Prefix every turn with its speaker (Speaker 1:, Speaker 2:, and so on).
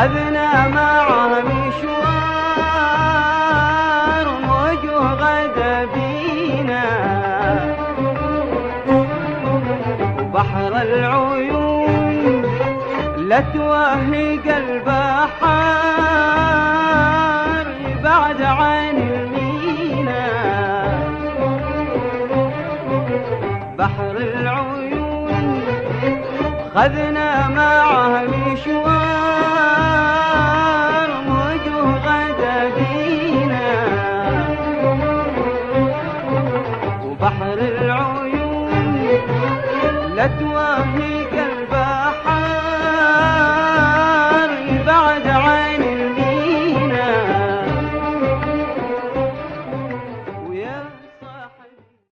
Speaker 1: خذنا معه مشوار موجه غدا بينا، بحر العيون لا توهي قلبه حار بعد عن المينا. بحر العيون خذنا معه مشوار